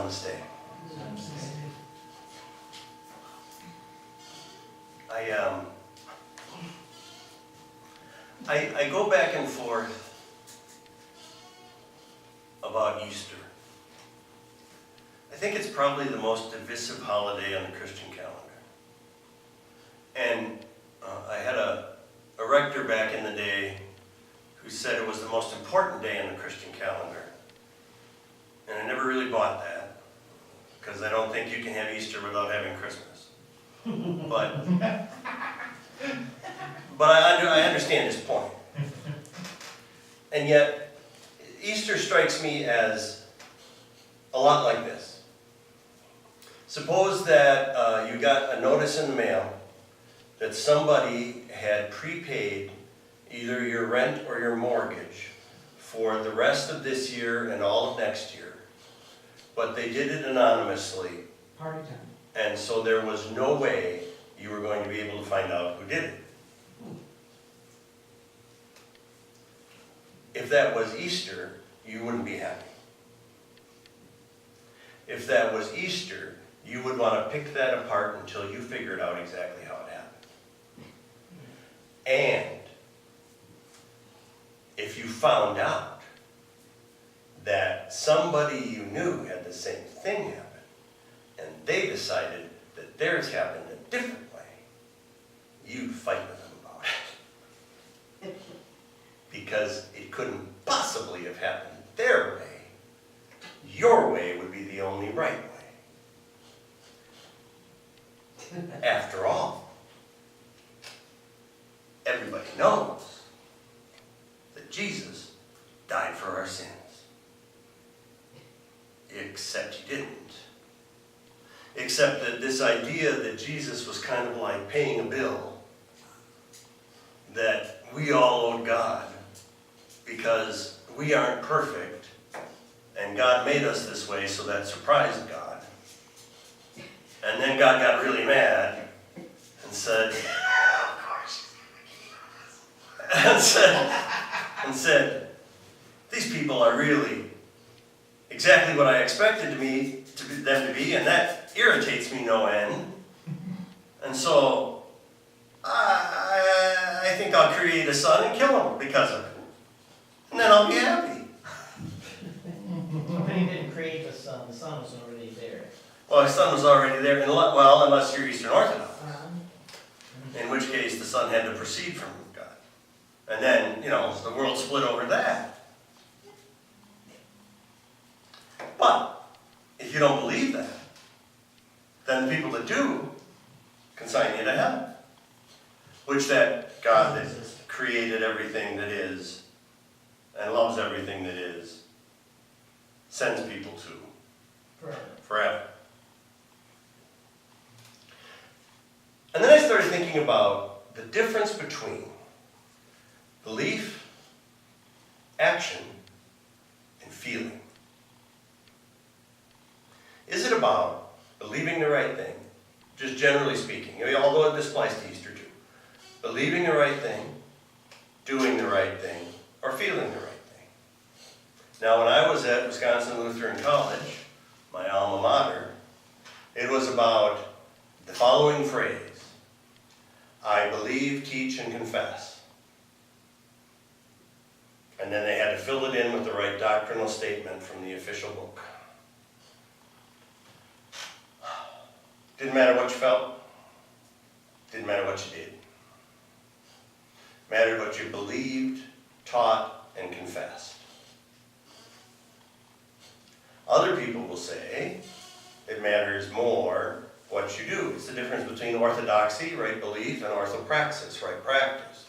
Namaste. I go back and forth about Easter. I think it's probably the most divisive holiday on the Christian calendar. And I had a rector back in the day who said it was the most important day on the Christian calendar. And I never really bought that, because I don't think you can have Easter without having Christmas. But I understand his point. And yet, Easter strikes me as a lot like this. Suppose that you got a notice in the mail that somebody had prepaid either your rent or your mortgage for the rest of this year and all of next year. But they did it anonymously. Party time. And so there was no way you were going to be able to find out who did it. If that was Easter, you wouldn't be happy. If that was Easter, you would want to pick that apart until you figured out exactly how it happened. And if you found out that somebody you knew had the same thing happen, and they decided that theirs happened a different way, you'd fight with them about it. Because it couldn't possibly have happened their way. Your way would be the only right way. After all, everybody knows that Jesus died for our sins. Except he didn't. Except that this idea that Jesus was kind of like paying a bill that we all owed God because we aren't perfect, and God made us this way, so that surprised God. And then God got really mad and said, and said, these people are really exactly what I expected them to be, and that irritates me no end. And so I think I'll create a son and kill him because of it. And then I'll be happy. But he didn't create the son was already there. Well, his son was already there, well, unless you're Eastern Orthodox. In which case the son had to proceed from God. And then, the world split over that. But if you don't believe that, then the people that do consign you to hell. Which that God that created everything that is and loves everything that is sends people to forever. And then I started thinking about the difference between belief, action, and feeling. Is it about believing the right thing, just generally speaking, although this applies to Easter too, believing the right thing, doing the right thing, or feeling the right thing? Now, when I was at Wisconsin Lutheran College, my alma mater, it was about the following phrase: I believe, teach, and confess. And then they had to fill it in with the right doctrinal statement from the official book. Didn't matter what you felt. Didn't matter what you did. Mattered what you believed, taught, and confessed. Other people will say it matters more what you do. It's the difference between orthodoxy, right belief, and orthopraxis, right practice.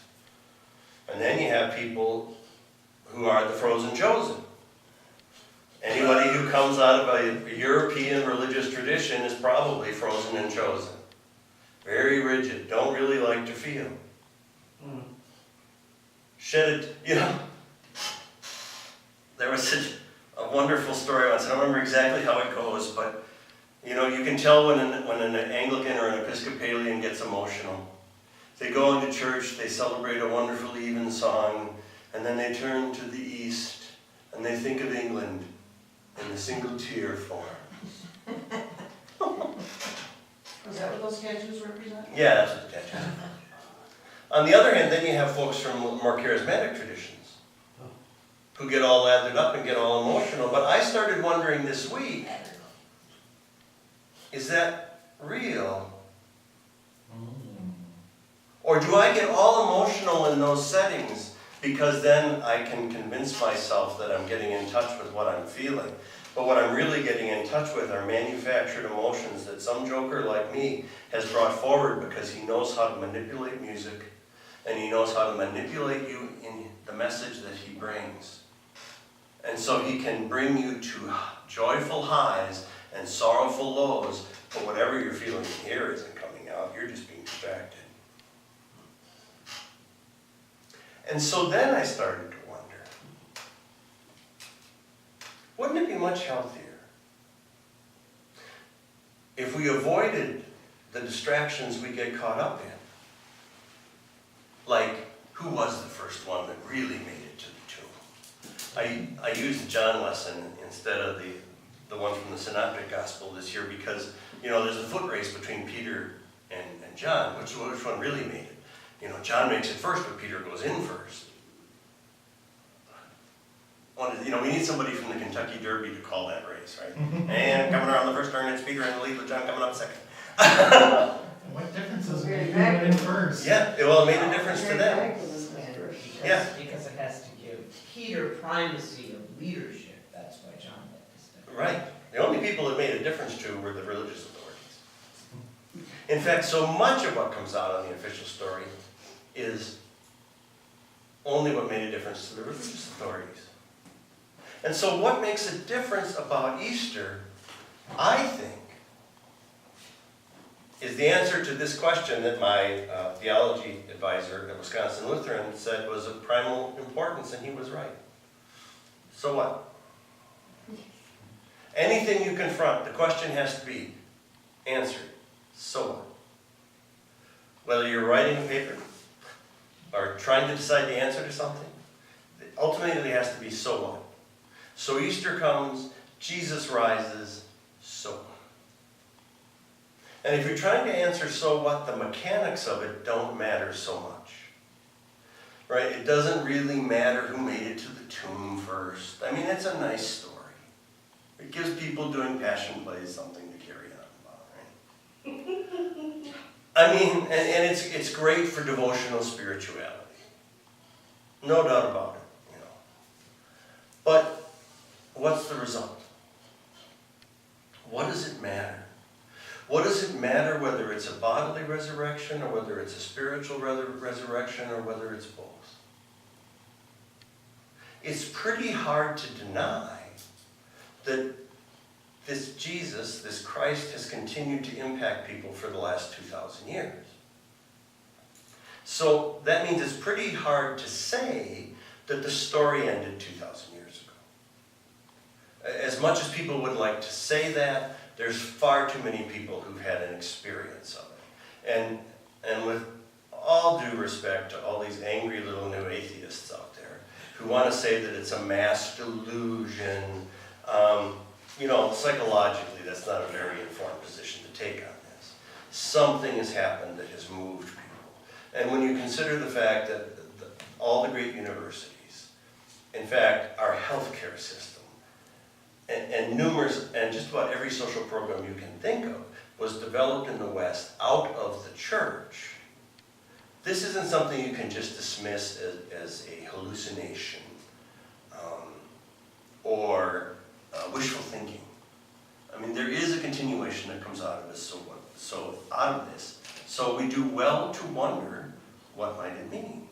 And then you have people who are the frozen chosen. Anybody who comes out of a European religious tradition is probably frozen and chosen. Very rigid, don't really like to feel. There was a wonderful story once, I don't remember exactly how it goes, but you can tell when an Anglican or an Episcopalian gets emotional. They go into church, they celebrate a wonderful evensong, and then they turn to the east and they think of England in the single tear form. Is that what those tattoos represent? Yeah, that's what the tattoos are. On the other hand, then you have folks from more charismatic traditions who get all lathered up and get all emotional. But I started wondering this week, is that real? Or do I get all emotional in those settings because then I can convince myself that I'm getting in touch with what I'm feeling? But what I'm really getting in touch with are manufactured emotions that some joker like me has brought forward because he knows how to manipulate music and he knows how to manipulate you in the message that he brings. And so he can bring you to joyful highs and sorrowful lows, but whatever you're feeling in here isn't coming out, you're just being distracted. And so then I started to wonder, wouldn't it be much healthier if we avoided the distractions we get caught up in? Like, who was the first one that really made it to the tomb? I used the John lesson instead of the one from the Synoptic Gospel this year because, you know, there's a foot race between Peter and John. Which one really made it? You know, John makes it first, but Peter goes in first. You know, we need somebody from the Kentucky Derby to call that race, right? And coming around the first turn, it's Peter in the lead with John coming up second. What difference does it make in first? Yeah, well, it made a difference to them. Yeah. Because it has to give Peter primacy of leadership, that's why John did this. Right. The only people it made a difference to were the religious authorities. In fact, so much of what comes out on the official story is only what made a difference to the religious authorities. And so what makes a difference about Easter, I think, is the answer to this question that my theology advisor at Wisconsin Lutheran said was of primal importance, and he was right. So what? Anything you confront, the question has to be answered. So what? Whether you're writing a paper or trying to decide the answer to something, ultimately it has to be so what? So Easter comes, Jesus rises, so what? And if you're trying to answer so what, the mechanics of it don't matter so much. Right? It doesn't really matter who made it to the tomb first. I mean, it's a nice story. It gives people doing passion plays something to carry on about, right? I mean, and it's great for devotional spirituality. No doubt about it, you know. But what's the result? What does it matter? What does it matter whether it's a bodily resurrection or whether it's a spiritual resurrection or whether it's both? It's pretty hard to deny that this Jesus, this Christ, has continued to impact people for the last 2,000 years. So that means it's pretty hard to say that the story ended 2,000 years ago. As much as people would like to say that, there's far too many people who've had an experience of it. And with all due respect to all these angry little new atheists out there who want to say that it's a mass delusion, you know, psychologically that's not a very informed position to take on this. Something has happened that has moved people. And when you consider the fact that all the great universities, in fact, our healthcare system, and numerous, and just about every social program you can think of was developed in the West out of the church. This isn't something you can just dismiss as a hallucination or wishful thinking. I mean, there is a continuation that comes out of this. So out of this, so we do well to wonder what might it mean.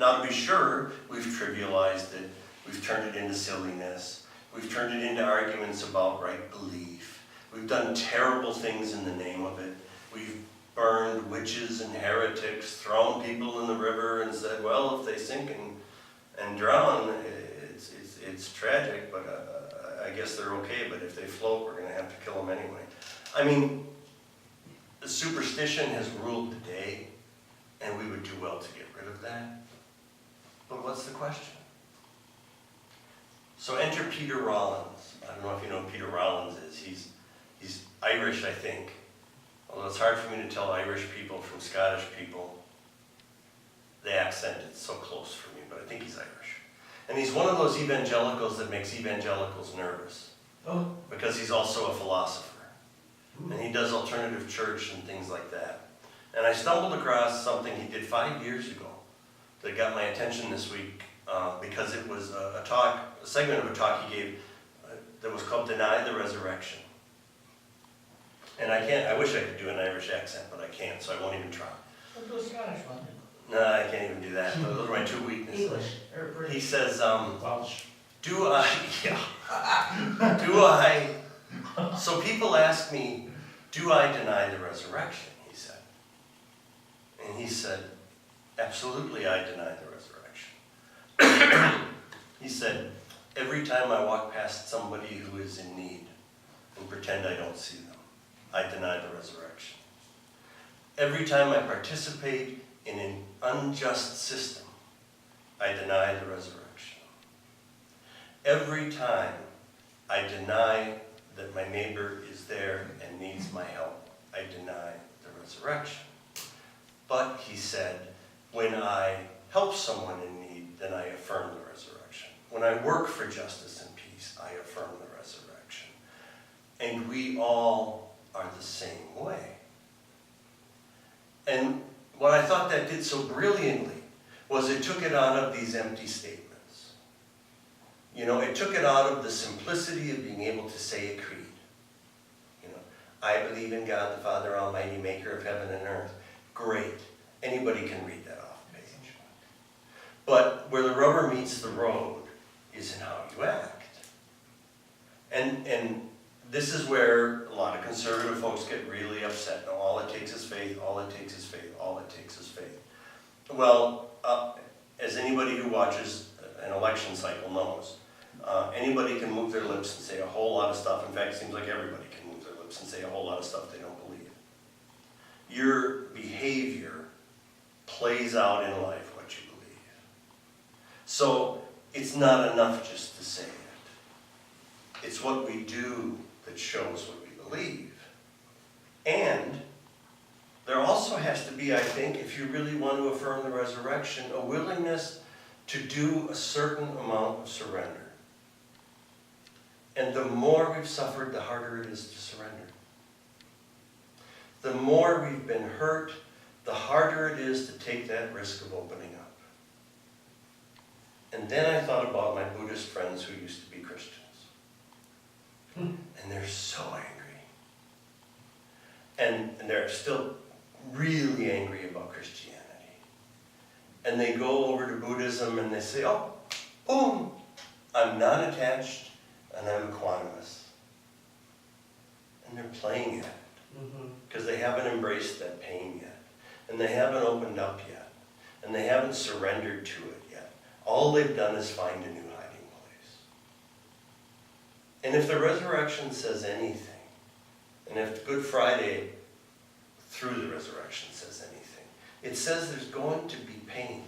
Now, to be sure, we've trivialized it. We've turned it into silliness. We've turned it into arguments about right belief. We've done terrible things in the name of it. We've burned witches and heretics, thrown people in the river and said, well, if they sink and drown, it's tragic, but I guess they're okay, but if they float, we're going to have to kill them anyway. I mean, the superstition has ruled the day, and we would do well to get rid of that. But what's the question? So enter Peter Rollins. I don't know if you know who Peter Rollins is. He's Irish, I think. Although it's hard for me to tell Irish people from Scottish people. The accent is so close for me, but I think he's Irish. And he's one of those evangelicals that makes evangelicals nervous. Oh. Because he's also a philosopher. And he does alternative church and things like that. And I stumbled across something he did 5 years ago that got my attention this week because it was a segment of a talk he gave that was called Deny the Resurrection. And I wish I could do an Irish accent, but I can't, so I won't even try. Let's do a Scottish one. No, I can't even do that. Those are my two weaknesses. English or British. He says, Welsh. So people ask me, do I deny the resurrection? He said. And he said, absolutely I deny the resurrection. He said, every time I walk past somebody who is in need and pretend I don't see them, I deny the resurrection. Every time I participate in an unjust system, I deny the resurrection. Every time I deny that my neighbor is there and needs my help, I deny the resurrection. But, he said, when I help someone in need, then I affirm the resurrection. When I work for justice and peace, I affirm the resurrection. And we all are the same way. And what I thought that did so brilliantly was it took it out of these empty statements. You know, it took it out of the simplicity of being able to say a creed. You know, I believe in God the Father Almighty, maker of heaven and earth. Great. Anybody can read that off the page. But where the rubber meets the road is in how you act. And this is where a lot of conservative folks get really upset. No, all it takes is faith, all it takes is faith, all it takes is faith. Well, as anybody who watches an election cycle knows, anybody can move their lips and say a whole lot of stuff. In fact, it seems like everybody can move their lips and say a whole lot of stuff they don't believe. Your behavior plays out in life what you believe. So it's not enough just to say it. It's what we do that shows what we believe. And there also has to be, I think, if you really want to affirm the resurrection, a willingness to do a certain amount of surrender. And the more we've suffered, the harder it is to surrender. The more we've been hurt, the harder it is to take that risk of opening up. And then I thought about my Buddhist friends who used to be Christians. And they're so angry. And they're still really angry about Christianity. And they go over to Buddhism and they say, oh, boom, I'm non-attached and I'm equanimous. And they're playing at it. Because they haven't embraced that pain yet. And they haven't opened up yet. And they haven't surrendered to it yet. All they've done is find a new hiding place. And if the resurrection says anything, and if Good Friday through the resurrection says anything, it says there's going to be pain.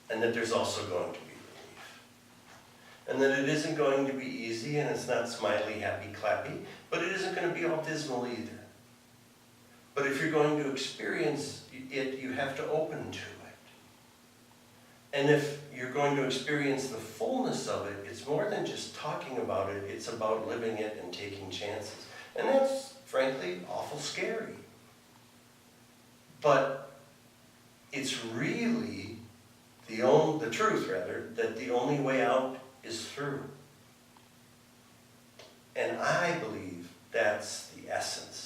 And that there's also going to be relief. And that it isn't going to be easy, and it's not smiley, happy, clappy, but it isn't going to be all dismal either. But if you're going to experience it, you have to open to it. And if you're going to experience the fullness of it, it's more than just talking about it, it's about living it and taking chances. And that's, frankly, awful scary. But it's really the truth, that the only way out is through. And I believe that's the essence